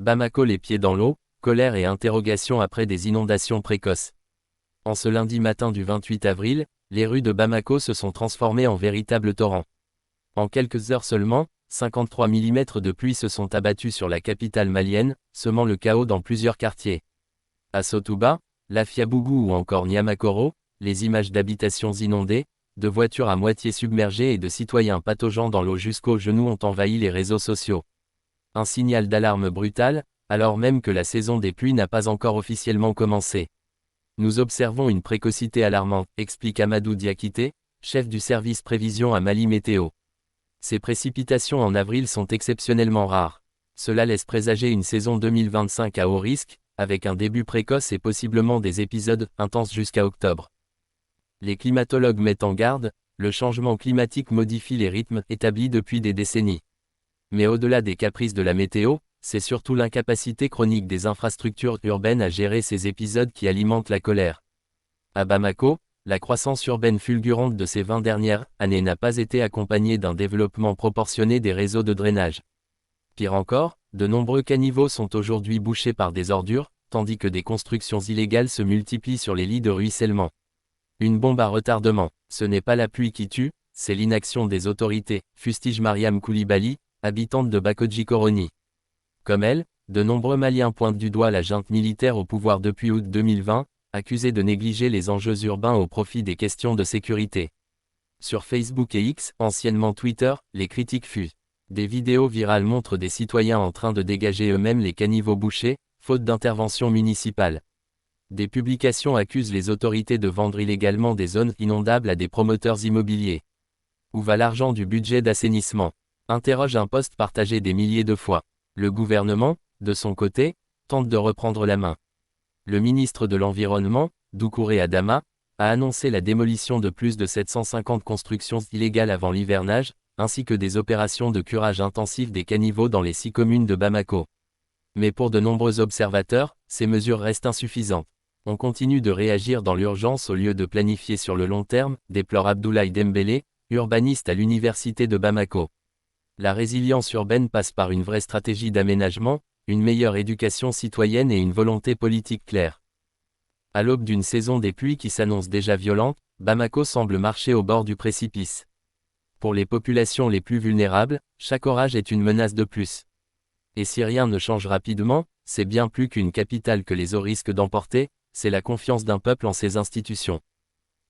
Bamako les pieds dans l'eau, colère et interrogation après des inondations précoces. En ce lundi matin du 28 avril, les rues de Bamako se sont transformées en véritables torrents. En quelques heures seulement, 53 mm de pluie se sont abattus sur la capitale malienne, semant le chaos dans plusieurs quartiers. À Sotouba, Lafiabougou ou encore Niamakoro, les images d'habitations inondées, de voitures à moitié submergées et de citoyens pataugeant dans l'eau jusqu'aux genoux ont envahi les réseaux sociaux. Un signal d'alarme brutal, alors même que la saison des pluies n'a pas encore officiellement commencé. Nous observons une précocité alarmante, explique Amadou Diakité, chef du service prévision à Mali Météo. Ces précipitations en avril sont exceptionnellement rares. Cela laisse présager une saison 2025 à haut risque, avec un début précoce et possiblement des épisodes intenses jusqu'à octobre. Les climatologues mettent en garde, le changement climatique modifie les rythmes établis depuis des décennies. Mais au-delà des caprices de la météo, c'est surtout l'incapacité chronique des infrastructures urbaines à gérer ces épisodes qui alimentent la colère. À Bamako, la croissance urbaine fulgurante de ces 20 dernières années n'a pas été accompagnée d'un développement proportionné des réseaux de drainage. Pire encore, de nombreux caniveaux sont aujourd'hui bouchés par des ordures, tandis que des constructions illégales se multiplient sur les lits de ruissellement. Une bombe à retardement, ce n'est pas la pluie qui tue, c'est l'inaction des autorités, fustige Mariam Koulibaly, habitante de Bakodji-Koroni. Comme elle, de nombreux Maliens pointent du doigt la junte militaire au pouvoir depuis août 2020, accusée de négliger les enjeux urbains au profit des questions de sécurité. Sur Facebook et X, anciennement Twitter, les critiques fusent. Des vidéos virales montrent des citoyens en train de dégager eux-mêmes les caniveaux bouchés, faute d'intervention municipale. Des publications accusent les autorités de vendre illégalement des zones inondables à des promoteurs immobiliers. Où va l'argent du budget d'assainissement ? Interroge un post partagé des milliers de fois. Le gouvernement, de son côté, tente de reprendre la main. Le ministre de l'Environnement, Doucouré Adama, a annoncé la démolition de plus de 750 constructions illégales avant l'hivernage, ainsi que des opérations de curage intensif des caniveaux dans les 6 communes de Bamako. Mais pour de nombreux observateurs, ces mesures restent insuffisantes. On continue de réagir dans l'urgence au lieu de planifier sur le long terme, déplore Abdoulaye Dembélé, urbaniste à l'université de Bamako. La résilience urbaine passe par une vraie stratégie d'aménagement, une meilleure éducation citoyenne et une volonté politique claire. À l'aube d'une saison des pluies qui s'annonce déjà violente, Bamako semble marcher au bord du précipice. Pour les populations les plus vulnérables, chaque orage est une menace de plus. Et si rien ne change rapidement, c'est bien plus qu'une capitale que les eaux risquent d'emporter, c'est la confiance d'un peuple en ses institutions.